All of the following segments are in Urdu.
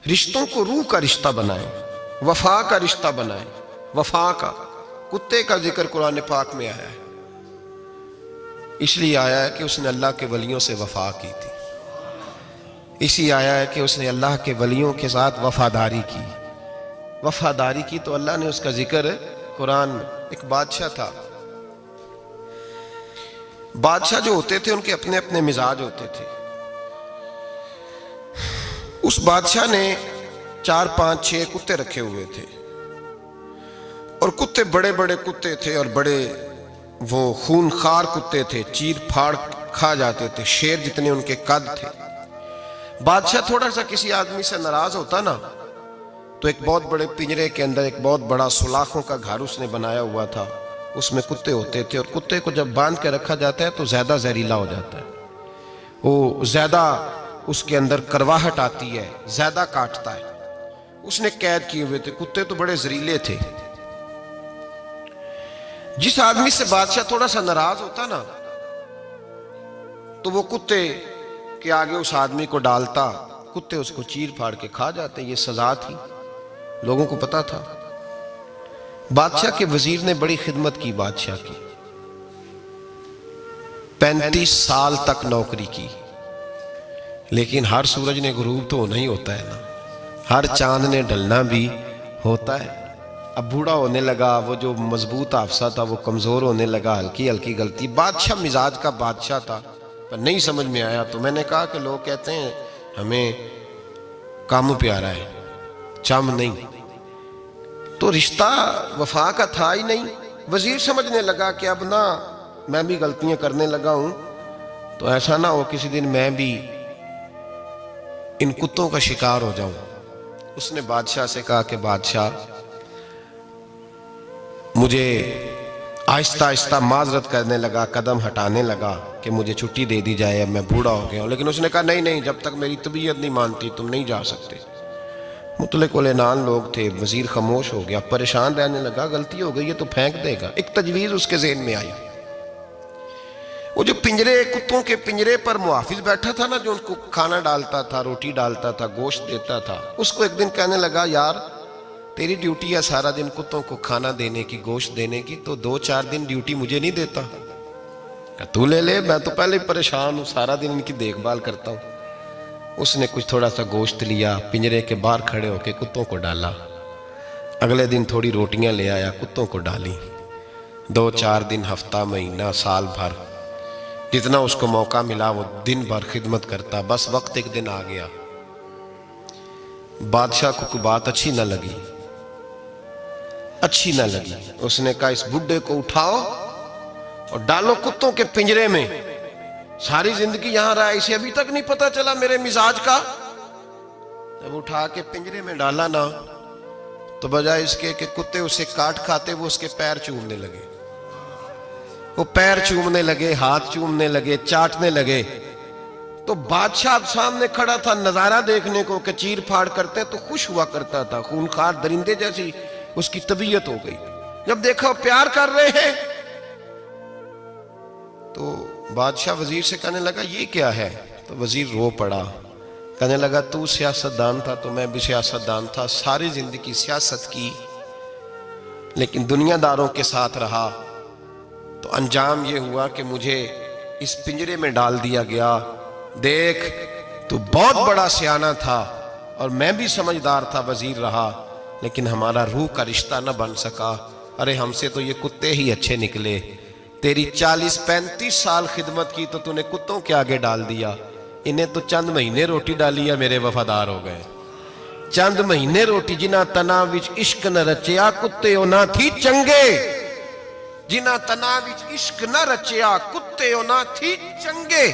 رشتوں کو روح کا رشتہ بنائیں، وفا کا رشتہ بنائیں، وفا کا۔ کتے کا ذکر قرآن پاک میں آیا ہے، اس لیے آیا ہے کہ اس نے اللہ کے ولیوں سے وفا کی تھی، اسی آیا ہے کہ اس نے اللہ کے ولیوں کے ساتھ وفاداری کی، وفاداری کی تو اللہ نے اس کا ذکر قرآن میں۔ ایک بادشاہ تھا، بادشاہ جو ہوتے تھے ان کے اپنے اپنے مزاج ہوتے تھے۔ اس بادشاہ نے 4 5 6 کتے رکھے ہوئے تھے، اور کتے بڑے بڑے کتے تھے، اور بڑے وہ خون خار کتے تھے، چیر پھاڑ کھا جاتے تھے، شیر جتنے ان کے قد تھے۔ بادشاہ تھوڑا سا کسی آدمی سے ناراض ہوتا نا تو ایک بہت بڑے پنجرے کے اندر ایک بہت بڑا سلاخوں کا گھر اس نے بنایا ہوا تھا، اس میں کتے ہوتے تھے، اور کتے کو جب باندھ کے رکھا جاتا ہے تو زیادہ زہریلا ہو جاتا ہے، وہ زیادہ اس کے اندر کرواہٹ آتی ہے، زیادہ کاٹتا ہے۔ اس نے قید کیے ہوئے تھے، کتے تو بڑے زہریلے تھے۔ جس آدمی سے بادشاہ تھوڑا سا ناراض ہوتا نا تو وہ کتے کے آگے اس آدمی کو ڈالتا، کتے اس کو چیر پھاڑ کے کھا جاتے، یہ سزا تھی، لوگوں کو پتا تھا۔ بادشاہ کے وزیر نے بڑی خدمت کی بادشاہ کی، 35 سال تک نوکری کی، لیکن ہر سورج نے غروب تو نہیں ہوتا ہے نا، ہر چاند نے ڈھلنا بھی ہوتا ہے۔ اب بوڑھا ہونے لگا، وہ جو مضبوط حافظہ تھا وہ کمزور ہونے لگا، ہلکی ہلکی غلطی۔ بادشاہ مزاج کا بادشاہ تھا، پر نہیں سمجھ میں آیا، تو میں نے کہا کہ لوگ کہتے ہیں ہمیں کام پیارا ہے، چم نہیں، تو رشتہ وفا کا تھا ہی نہیں۔ وزیر سمجھنے لگا کہ اب نہ میں بھی غلطیاں کرنے لگا ہوں تو ایسا نہ ہو کسی دن میں بھی ان کتوں کا شکار ہو جاؤں۔ اس نے بادشاہ سے کہا کہ بادشاہ، مجھے آہستہ آہستہ معذرت کرنے لگا، قدم ہٹانے لگا کہ مجھے چھٹی دے دی جائے، اب میں بوڑھا ہو گیا ہوں۔ لیکن اس نے کہا نہیں نہیں، جب تک میری طبیعت نہیں مانتی تم نہیں جا سکتے۔ مطلق العنان لوگ تھے، وزیر خاموش ہو گیا، پریشان رہنے لگا، غلطی ہو گئی ہے تو پھینک دے گا۔ ایک تجویز اس کے ذہن میں آئی، وہ جو پنجرے، کتوں کے پنجرے پر محافظ بیٹھا تھا نا، جو ان کو کھانا ڈالتا تھا، روٹی ڈالتا تھا، گوشت دیتا تھا، اس کو ایک دن کہنے لگا یار تیری ڈیوٹی ہے سارا دن کتوں کو کھانا دینے کی، گوشت دینے کی، تو 2 4 دن ڈیوٹی مجھے نہیں دیتا؟ کہ تو لے لے، میں تو پہلے ہی پریشان ہوں، سارا دن ان کی دیکھ بھال کرتا ہوں۔ اس نے کچھ تھوڑا سا گوشت لیا، پنجرے کے باہر کھڑے ہو کے کتوں کو ڈالا، اگلے دن تھوڑی روٹیاں لے آیا، کتوں کو ڈالی، 2 4 دن، ہفتہ، مہینہ، سال بھر، جتنا اس کو موقع ملا وہ دن بھر خدمت کرتا۔ بس وقت ایک دن آ گیا، بادشاہ کو کوئی بات اچھی نہ لگی، اس نے کہا اس بڈھے کو اٹھاؤ اور ڈالو کتوں کے پنجرے میں، ساری زندگی یہاں رہا، اسے ابھی تک نہیں پتا چلا میرے مزاج کا۔ جب اٹھا کے پنجرے میں ڈالا نا تو بجائے اس کے کہ کتے اسے کاٹ کھاتے، وہ اس کے پیر چومنے لگے، وہ پیر چومنے لگے، ہاتھ چومنے لگے، چاٹنے لگے۔ تو بادشاہ سامنے کھڑا تھا نظارہ دیکھنے کو کہ چیر پھاڑ کرتے تو خوش ہوا کرتا تھا، خونخوار درندے جیسی اس کی طبیعت ہو گئی۔ جب دیکھا وہ پیار کر رہے ہیں تو بادشاہ وزیر سے کہنے لگا یہ کیا ہے؟ تو وزیر رو پڑا، کہنے لگا تو سیاستدان تھا تو میں بھی سیاستدان تھا، ساری زندگی سیاست کی، لیکن دنیا داروں کے ساتھ رہا تو انجام یہ ہوا کہ مجھے اس پنجرے میں ڈال دیا گیا۔ دیکھ تو بہت بڑا سیانہ تھا اور میں بھی سمجھدار تھا، وزیر رہا، لیکن ہمارا روح کا رشتہ نہ بن سکا۔ ارے ہم سے تو یہ کتے ہی اچھے نکلے، تیری 40 35 سال خدمت کی تو تو نے کتوں کے آگے ڈال دیا، انہیں تو چند مہینے روٹی ڈالی ہے، میرے وفادار ہو گئے۔ چند مہینے روٹی، جنہ تنا وچ عشق نہ رچیا کتے او نہ تھی چنگے، جنہ تنا وچ عشق نہ رچیا کتے او نہ تھی چنگے،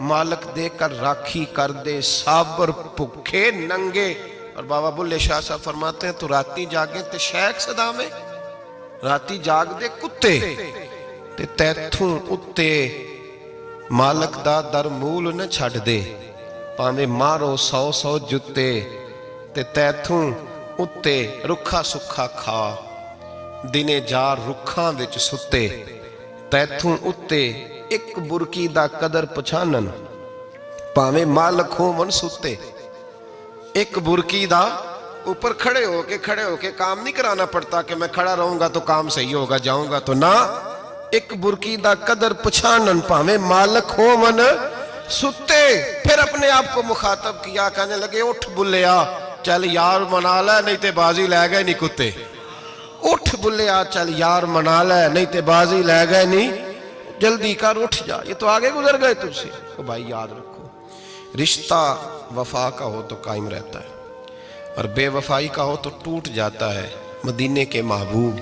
مالک دے کر راکھی کر دے صابر بھکھے ننگے۔ اور بابا بلے شاہ صاحب فرماتے ہیں تو راتی جاگیں تے شیخ صدا میں، راتی جاگ دے کتے تے تیتھوں اتے مالک دا در مول نہ چھڑ دے، پاویں مارو 100 جتے تے تیتھوں اتے رکھا سکھا کھا، دنے جار رکھاں وچ ستے، تیتھوں اتے ایک برکی دا قدر پچھانن، پاویں مالک ہون ستے۔ ایک برکی دا اوپر کھڑے ہو کے کام نہیں کرانا پڑتا کہ میں کھڑا رہوں گا تو کام صحیح ہوگا، جاؤں گا تو نہ، ایک برکی دا قدر پچھانن پاویں مالک ہو من ستے۔ پھر اپنے آپ کو مخاطب کیا، کہنے لگے اٹھ بلیا، چل یار منا لے نہیں تے بازی لے گئے نہیں کتے، اٹھ بلیا چل یار منا لے نہیں تے بازی لے گئے نہیں، جلدی کر اٹھ جا، یہ تو آگے گزر گئے تجھ سے۔ تو بھائی یاد رکھو، رشتہ وفا کا ہو تو قائم رہتا ہے، اور بے وفائی کا ہو تو ٹوٹ جاتا ہے۔ مدینے کے محبوب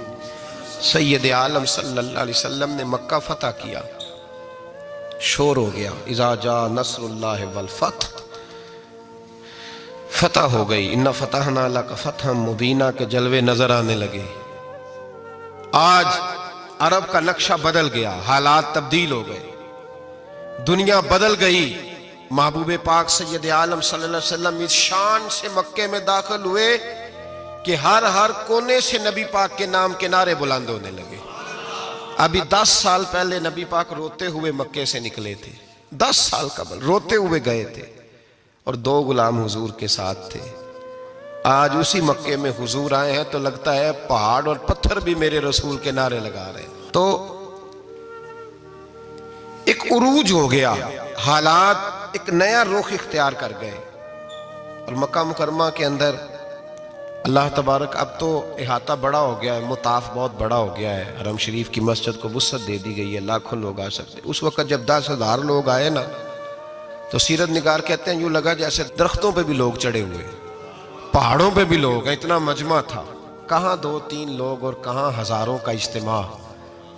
سید عالم صلی اللہ علیہ وسلم نے مکہ فتح کیا، شور ہو گیا، اذا جاء نصر اللہ والفتح، فتح ہو گئی، انا فتحنا لک فتحا مبینا کے جلوے نظر آنے لگے۔ آج عرب کا نقشہ بدل گیا، حالات تبدیل ہو گئے، دنیا بدل گئی۔ محبوب پاک سید عالم صلی اللہ علیہ وسلم اس شان سے مکے میں داخل ہوئے کہ ہر کونے سے نبی پاک کے نام کے نعرے بلند ہونے لگے۔ ابھی 10 سال پہلے نبی پاک روتے ہوئے مکے سے نکلے تھے، 10 سال قبل روتے ہوئے گئے تھے، اور 2 غلام حضور کے ساتھ تھے۔ آج اسی مکے میں حضور آئے ہیں تو لگتا ہے پہاڑ اور پتھر بھی میرے رسول کے نعرے لگا رہے ہیں۔ تو ایک عروج ہو گیا، حالات ایک نیا رخ اختیار کر گئے، اور مکہ مکرمہ کے اندر اللہ تبارک اب تو احاطہ بڑا ہو گیا ہے، مطاف بہت بڑا ہو گیا ہے، حرم شریف کی مسجد کو وسعت دے دی گئی ہے، لاکھوں لوگ آ سکتے۔ اس وقت جب 10,000 لوگ آئے نا تو سیرت نگار کہتے ہیں یوں لگا جیسے درختوں پہ بھی لوگ چڑھے ہوئے، پہاڑوں پہ بھی لوگ، اتنا مجمع تھا، کہاں 2-3 لوگ اور کہاں ہزاروں کا اجتماع۔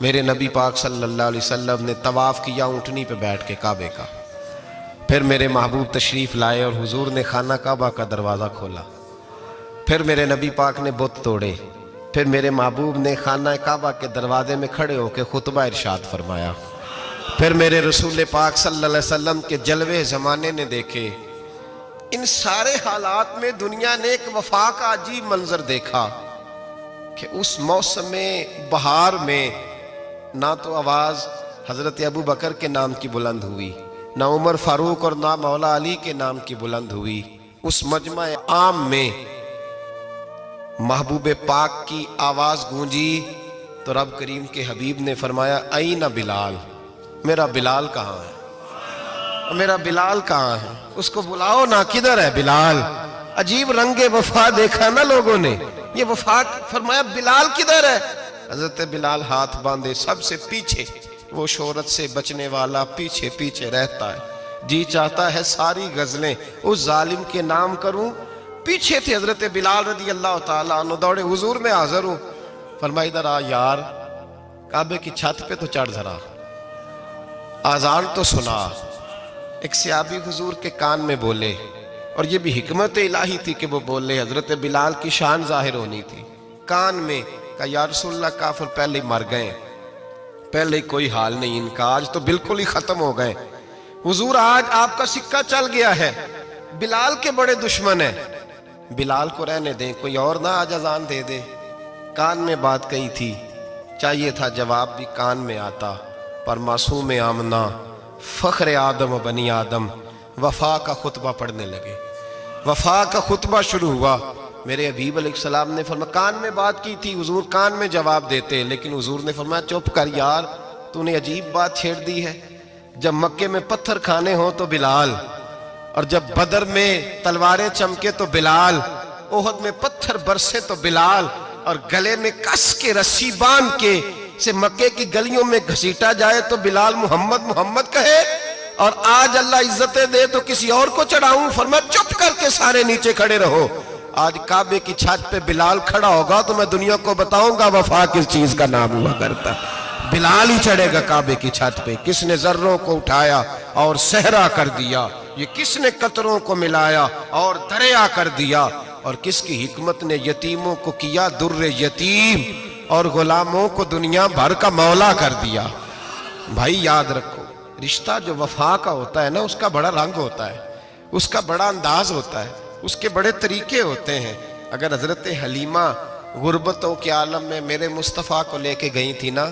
میرے نبی پاک صلی اللہ علیہ وسلم نے طواف کیا اونٹنی پہ بیٹھ کے کعبے کا، پھر میرے محبوب تشریف لائے اور حضور نے خانہ کعبہ کا دروازہ کھولا، پھر میرے نبی پاک نے بت توڑے، پھر میرے محبوب نے خانہ کعبہ کے دروازے میں کھڑے ہو کے خطبہ ارشاد فرمایا، پھر میرے رسول پاک صلی اللہ علیہ وسلم کے جلوے زمانے نے دیکھے۔ ان سارے حالات میں دنیا نے ایک وفا کا عجیب منظر دیکھا کہ اس موسم بہار میں نہ تو آواز حضرت ابو بکر کے نام کی بلند ہوئی، نہ عمر فاروق اور نہ مولا علی کے نام کی بلند ہوئی، اس مجمع عام میں محبوب پاک کی آواز گونجی تو رب کریم کے حبیب نے فرمایا این بلال، میرا بلال کہاں ہے، میرا بلال کہاں ہے، اس کو بلاؤ نا، کدھر ہے بلال۔ عجیب رنگ وفا دیکھا نا لوگوں نے، یہ وفا، فرمایا بلال کدھر ہے۔ حضرت بلال ہاتھ باندھے سب سے پیچھے، وہ شہرت سے بچنے والا پیچھے پیچھے رہتا ہے، جی چاہتا ہے ساری غزلیں اس ظالم کے نام کروں۔ پیچھے تھے حضرت بلال رضی اللہ تعالیٰ عنہ، دوڑے حضور میں حاضر ہوں، فرمایا ادھر آ یار، کعبے کی چھت پہ تو چڑھ ذرا، آذان تو سنا۔ ایک صحابی حضور کے کان میں بولے، اور یہ بھی حکمت الہی تھی کہ وہ بولے، حضرت بلال کی شان ظاہر ہونی تھی، کان میں کہا یا رسول اللہ کافر پہلے ہی مر گئے، پہلے کوئی حال نہیں ان کا، آج تو بالکل ہی ختم ہو گئے حضور، آج آپ کا سکہ چل گیا ہے، بلال کے بڑے دشمن ہیں، بلال کو رہنے دیں، کوئی اور نہ آج اذان دے دے۔ کان میں بات کہی تھی، چاہیے تھا جواب بھی کان میں آتا، پر معصوم آمنہ فخر آدم و بنی آدم وفا کا خطبہ پڑھنے لگے، وفا کا خطبہ شروع ہوا۔ میرے حبیب علیہ السلام نے فرمایا، کان میں بات کی تھی، حضور کان میں جواب دیتے، لیکن حضور نے فرمایا چپ کر یار، تو نے عجیب بات چھیڑ دی ہے، جب مکے میں پتھر کھانے ہوں تو بلال، اور جب بدر میں تلواریں چمکے تو بلال، احد میں پتھر برسے تو بلال، اور گلے میں کس کے رسی باندھ کے سے مکے کی گلیوں میں گھسیٹا جائے تو بلال محمد محمد کہے، اور آج اللہ عزتیں دے تو کسی اور کو چڑھاؤں، فرمایا چپ کر کے سارے نیچے کھڑے رہو۔ آج کعبے کی چھت پہ بلال کھڑا ہوگا تو میں دنیا کو بتاؤں گا وفا کس چیز کا نام ہوا کرتا، بلال ہی چڑھے گا کعبے کی چھت پہ۔ کس نے ذروں کو اٹھایا اور صحرا کر دیا، یہ کس نے قطروں کو ملایا اور دریا کر دیا، اور کس کی حکمت نے یتیموں کو کیا در یتیم اور غلاموں کو دنیا بھر کا مولا کر دیا۔ بھائی یاد رکھو، رشتہ جو وفا کا ہوتا ہے نا، اس کا بڑا رنگ ہوتا ہے، اس کا بڑا انداز ہوتا ہے، اس کے بڑے طریقے ہوتے ہیں۔ اگر حضرت حلیمہ غربتوں کے عالم میں میرے مصطفیٰ کو لے کے گئی تھی نا،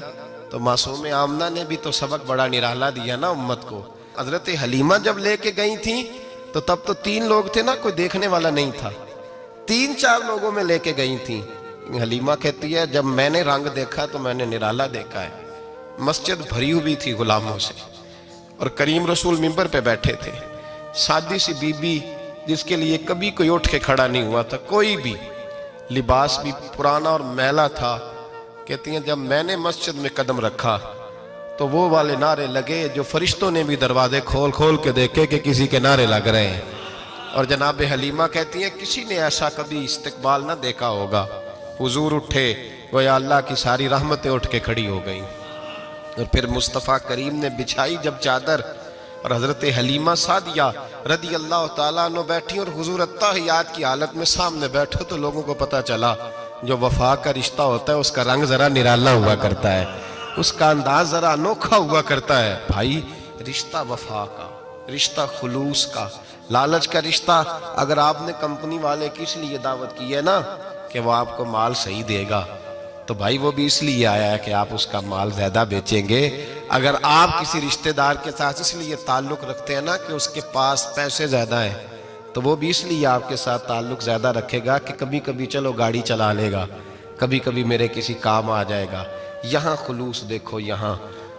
تو معصوم آمنہ نے بھی تو سبق بڑا نرالا دیا نا امت کو۔ حضرت حلیمہ جب لے کے گئی تھیں تو تب تو 3 لوگ تھے نا, کوئی دیکھنے والا نہیں تھا. 3-4 لوگوں میں لے کے گئی تھیں. حلیمہ کہتی ہے جب میں نے رنگ دیکھا تو میں نے نرالا دیکھا ہے. مسجد بھری ہوئی تھی غلاموں سے, اور کریم رسول منبر پہ بیٹھے تھے. سادی سی بی بی جس کے لیے کبھی کوئی اٹھ کے کھڑا نہیں ہوا تھا, کوئی بھی, لباس بھی پرانا اور میلا تھا. کہتی ہیں جب میں نے مسجد میں قدم رکھا تو وہ والے نعرے لگے جو فرشتوں نے بھی دروازے کھول کھول کے دیکھے کہ کسی کے نعرے لگ رہے ہیں. اور جناب حلیمہ کہتی ہیں کسی نے ایسا کبھی استقبال نہ دیکھا ہوگا. حضور اٹھے, گویا اللہ کی ساری رحمتیں اٹھ کے کھڑی ہو گئیں. اور پھر مصطفیٰ کریم نے بچھائی جب چادر, اور حضرت حلیمہ سعدیہ رضی اللہ تعالیٰ عنہ بیٹھی, اور حضور التحیات کی حالت میں سامنے بیٹھے. تو لوگوں کو پتا چلا جو وفا کا رشتہ ہوتا ہے اس کا رنگ ذرا نرالا ہوا کرتا ہے, اس کا انداز ذرا انوکھا ہوا کرتا ہے. بھائی رشتہ وفا کا, رشتہ خلوص کا, لالچ کا رشتہ. اگر آپ نے کمپنی والے کی اس لیے دعوت کی ہے نا کہ وہ آپ کو مال صحیح دے گا, تو بھائی وہ بھی اس لیے آیا ہے کہ آپ اس کا مال زیادہ بیچیں گے. اگر آپ کسی رشتہ دار کے ساتھ اس لیے تعلق رکھتے ہیں نا کہ اس کے پاس پیسے زیادہ ہیں, تو وہ بھی اس لیے آپ کے ساتھ تعلق زیادہ رکھے گا کہ کبھی کبھی چلو گاڑی چلا لے گا, کبھی کبھی میرے کسی کام آ جائے گا. یہاں خلوص دیکھو, یہاں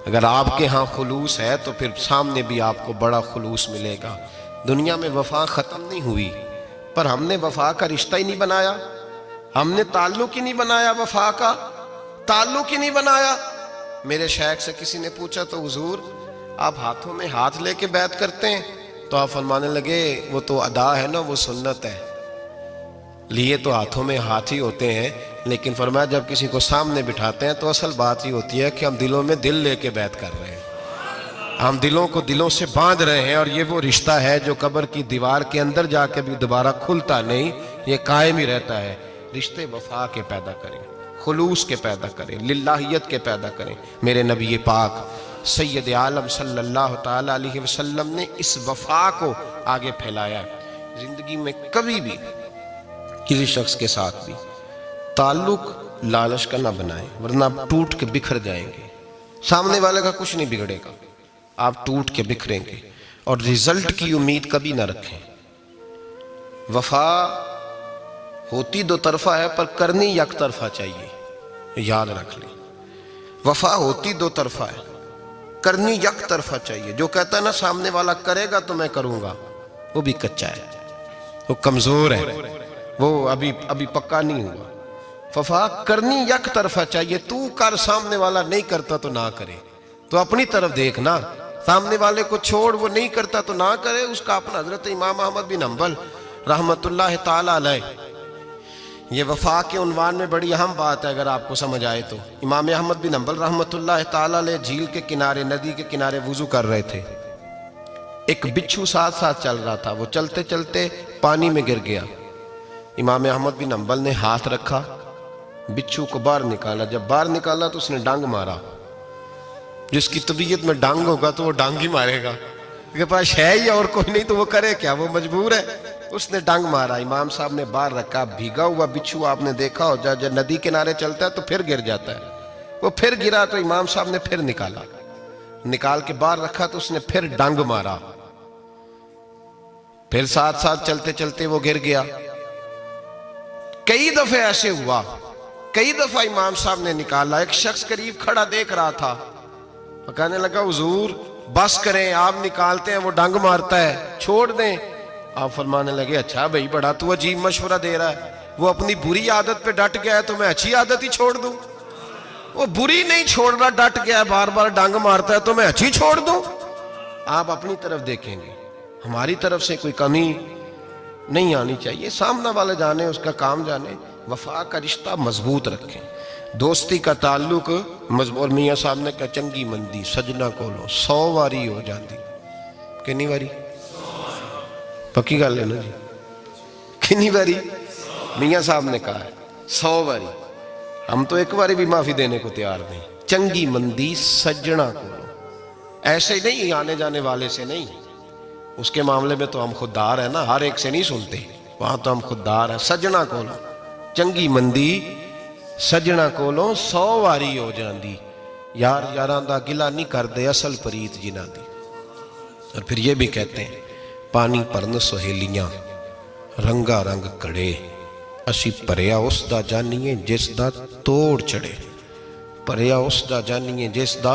اگر آپ کے ہاں خلوص ہے تو پھر سامنے بھی آپ کو بڑا خلوص ملے گا. دنیا میں وفا ختم نہیں ہوئی, پر ہم نے وفا کا رشتہ ہی نہیں بنایا, ہم نے تعلق ہی نہیں بنایا, وفا کا تعلق ہی نہیں بنایا. میرے شیخ سے کسی نے پوچھا تو حضور آپ ہاتھوں میں ہاتھ لے کے بیعت کرتے ہیں؟ تو آپ فرمانے لگے وہ تو ادا ہے نا, وہ سنت ہے. لیے تو ہاتھوں میں ہاتھ ہی ہوتے ہیں, لیکن فرمایا جب کسی کو سامنے بٹھاتے ہیں تو اصل بات ہی ہوتی ہے کہ ہم دلوں میں دل لے کے بیعت کر رہے ہیں, ہم دلوں کو دلوں سے باندھ رہے ہیں. اور یہ وہ رشتہ ہے جو قبر کی دیوار کے اندر جا کے بھی دوبارہ کھلتا نہیں, یہ قائم ہی رہتا ہے. رشتے وفا کے پیدا کریں, خلوص کے پیدا کریں, للہیت کے پیدا کریں. میرے نبی پاک سید عالم صلی اللہ تعالیٰ علیہ وسلم نے اس وفا کو آگے پھیلایا ہے. زندگی میں کبھی بھی کسی شخص کے ساتھ بھی تعلق لالچ کا نہ بنائیں, ورنہ آپ ٹوٹ کے بکھر جائیں گے. سامنے والے کا کچھ نہیں بگڑے گا, آپ ٹوٹ کے بکھریں گے. اور رزلٹ کی امید کبھی نہ رکھیں. وفا ہوتی 2 طرفہ ہے پر کرنی یک طرفہ چاہیے, یاد رکھ لیں. وفا ہوتی 2 طرفہ ہے, کرنی یک طرفہ چاہیے. جو کہتا ہے نا سامنے والا کرے گا تو میں کروں گا, وہ بھی کچا ہے, وہ کمزور ہے, وہ ابھی پکا نہیں ہوا. وفا کرنی یک طرفہ چاہیے. تو کر, سامنے والا نہیں کرتا تو نہ کرے. تو اپنی طرف دیکھنا, سامنے والے کو چھوڑ, وہ نہیں کرتا تو نہ کرے. اس کا اپنا حضرت امام احمد بن حنبل رحمت اللہ تعالی علیہ, یہ وفا کے عنوان میں بڑی اہم بات ہے اگر آپ کو سمجھ آئے تو. امام احمد بن حنبل رحمت اللہ تعالی علیہ جھیل کے کنارے, ندی کے کنارے وضو کر رہے تھے. ایک بچھو ساتھ ساتھ چل رہا تھا, وہ چلتے چلتے پانی میں گر گیا. امام احمد بن حنبل نے ہاتھ رکھا, بچھو کو باہر نکالا. جب باہر نکالا تو اس نے ڈانگ مارا. جس کی طبیعت میں ڈانگ ہوگا تو وہ ڈانگ ہی مارے گا, کہ پاس ہے ہی اور کوئی نہیں تو وہ کرے کیا, وہ مجبور ہے. اس نے ڈانگ مارا, امام صاحب نے باہر رکھا. بھیگا ہوا بچھو آپ نے دیکھا ہو, جب ندی کنارے چلتا ہے تو پھر گر جاتا ہے. وہ پھر گرا تو امام صاحب نے پھر نکالا, نکال کے باہر رکھا تو اس نے پھر ڈانگ مارا. پھر ساتھ ساتھ چلتے چلتے وہ گر گیا. کئی دفعے ایسے ہوا, کئی دفعہ امام صاحب نے نکالا. ایک شخص قریب کھڑا دیکھ رہا تھا, کہنے لگا حضور بس کریں, آپ نکالتے ہیں وہ ڈانگ مارتا ہے, چھوڑ دیں. آپ فرمانے لگے اچھا بھائی بڑا تو عجیب مشورہ دے رہا ہے, وہ اپنی بری عادت پہ ڈٹ گیا ہے تو میں اچھی عادت ہی چھوڑ دوں. وہ بری نہیں چھوڑ رہا, ڈٹ گیا ہے, بار بار ڈانگ مارتا ہے تو میں اچھی چھوڑ دوں. آپ اپنی طرف دیکھیں گے, ہماری طرف سے کوئی کمی نہیں آنی چاہیے. سامنے والے جانے, اس کا کام جانے. وفا کا رشتہ مضبوط رکھیں, دوستی کا تعلق مضبوط. میاں صاحب نے کہا چنگی مندی سجنا کولو 100 واری ہو جاندی. کنی واری پکی گل ہے نا جی, کنی باری میاں صاحب نے کہا ہے 100 باری. ہم تو ایک باری بھی معافی دینے کو تیار نہیں. چنگی مندی سجنا کو, ایسے نہیں آنے جانے والے سے نہیں. اس کے معاملے میں تو ہم خوددار ہیں نا, ہر ایک سے نہیں سنتے, وہاں تو ہم خوددار ہیں. سجنا کولو چنگی مندی سجنا کولو 100 واری ہو جاندی. یار یاراں دا گلا نہیں کر دے اصل پریت جنہ دی. اور پھر یہ بھی کہتے ہیں ਪਾਣੀ ਭਰਨ ਸਹੇਲੀਆਂ ਰੰਗਾ ਰੰਗ ਕੜੇ, ਅਸੀਂ ਭਰਿਆ ਉਸ ਦਾ ਜਾਣੀਏ ਜਿਸ ਦਾ ਤੋੜ ਚੜੇ। ਭਰਿਆ ਉਸ ਦਾ ਜਾਣੀਏ ਜਿਸ ਦਾ,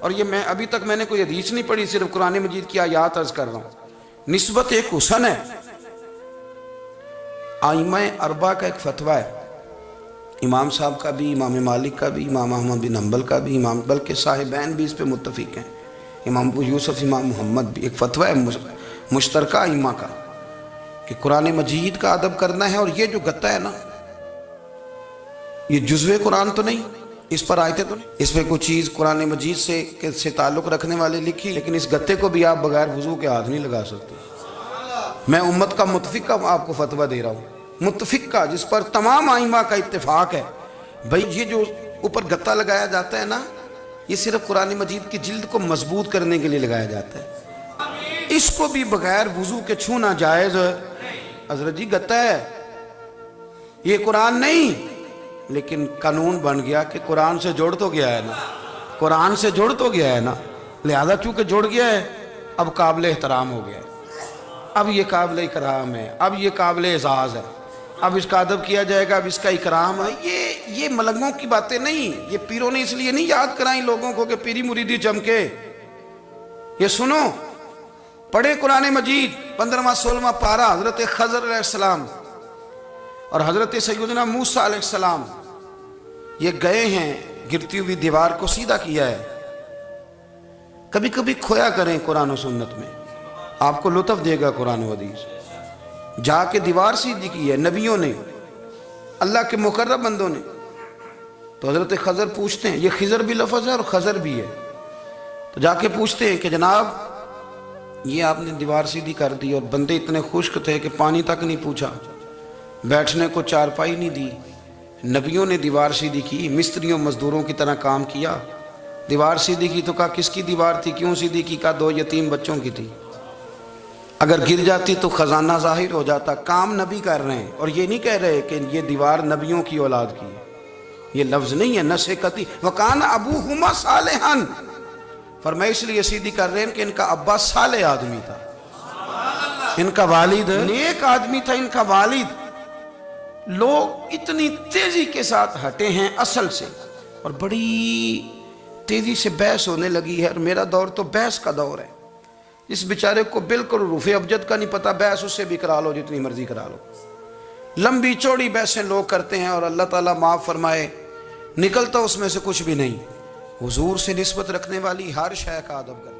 اور یہ میں ابھی تک میں نے کوئی حدیث نہیں پڑھی، صرف قرآن مجید کی آیات عرض کر رہا ہوں۔ نسبت ایک حسن ہے۔ ائمہ اربعہ کا ایک فتویٰ ہے، امام صاحب کا بھی، امام مالک کا بھی، امام احمد بن حنبل کا بھی، بلکہ صاحبین بھی اس پہ متفق ہیں، امام ابو یوسف، امام محمد بھی۔ ایک فتویٰ ہے مشترکہ ائمہ کا کہ قرآن مجید کا ادب کرنا ہے، اور یہ جو گتا ہے نا، یہ جزوِ قرآن تو نہیں، اس پر آیتیں تو نہیں، اس پہ کوئی چیز قرآن مجید سے تعلق رکھنے والے لکھی، لیکن اس گتے کو بھی آپ بغیر وضو کے ہاتھ نہیں لگا سکتے۔ میں امت کا متفق کا آپ کو فتویٰ دے رہا ہوں، متفق کا، جس پر تمام ائمہ کا اتفاق ہے۔ بھائی یہ جو اوپر گتا لگایا جاتا ہے نا، یہ صرف قرآن مجید کی جلد کو مضبوط کرنے کے لیے لگایا جاتا ہے، اس کو بھی بغیر وضو کے چھونا جائز۔ حضرت جی گتا ہے، یہ قرآن نہیں، لیکن قانون بن گیا کہ قرآن سے جڑ تو گیا ہے نا، قرآن سے جڑ تو گیا ہے نا، لہذا چونکہ جڑ گیا ہے اب قابل احترام ہو گیا ہے، اب یہ قابل اکرام ہے، اب یہ قابل اعزاز ہے، اب اس کا ادب کیا جائے گا، اب اس کا اکرام ہے۔ یہ ملنگوں کی باتیں نہیں، یہ پیروں نے اس لیے نہیں یاد کرائیں لوگوں کو کہ پیری مریدی چمکے۔ یہ سنو، پڑھے قرآن مجید 15واں 16واں پارہ، حضرت خضر علیہ السلام اور حضرت سیدنا موسیٰ علیہ السلام یہ گئے ہیں، گرتی ہوئی دیوار کو سیدھا کیا ہے۔ کبھی کبھی کھویا کریں قرآن و سنت میں، آپ کو لطف دے گا قرآن و حدیث۔ جا کے دیوار سیدھی کی ہے نبیوں نے، اللہ کے مقرب بندوں نے۔ تو حضرت خضر پوچھتے ہیں، یہ خضر بھی لفظ ہے اور خضر بھی ہے، تو جا کے پوچھتے ہیں کہ جناب یہ آپ نے دیوار سیدھی کر دی، اور بندے اتنے خشک تھے کہ پانی تک نہیں پوچھا، بیٹھنے کو چارپائی نہیں دی، نبیوں نے دیوار سیدھی کی، مستریوں مزدوروں کی طرح کام کیا۔ دیوار سیدھی کی تو کہا کس کی دیوار تھی، کیوں سیدھی کی، کہا 2 یتیم بچوں کی تھی، اگر گر جاتی تو خزانہ ظاہر ہو جاتا۔ کام نبی کر رہے ہیں، اور یہ نہیں کہہ رہے کہ یہ دیوار نبیوں کی اولاد کی ہے، یہ لفظ نہیں ہے، نسکتی وکان ابوہما صالحان، فرمایا اس لیے سیدھی کر رہے ہیں کہ ان کا ابا صالح آدمی تھا، ان کا والد نیک آدمی تھا، ان کا والد۔ لوگ اتنی تیزی کے ساتھ ہٹے ہیں اصل سے، اور بڑی تیزی سے بحث ہونے لگی ہے، اور میرا دور تو بحث کا دور ہے۔ اس بیچارے کو بالکل روح ابجد کا نہیں پتا، بحث اس سے بھی کرا لو جتنی مرضی کرا لو، لمبی چوڑی بحثیں لوگ کرتے ہیں، اور اللہ تعالیٰ معاف فرمائے نکلتا اس میں سے کچھ بھی نہیں۔ حضور سے نسبت رکھنے والی ہر شے کا ادب کرنا۔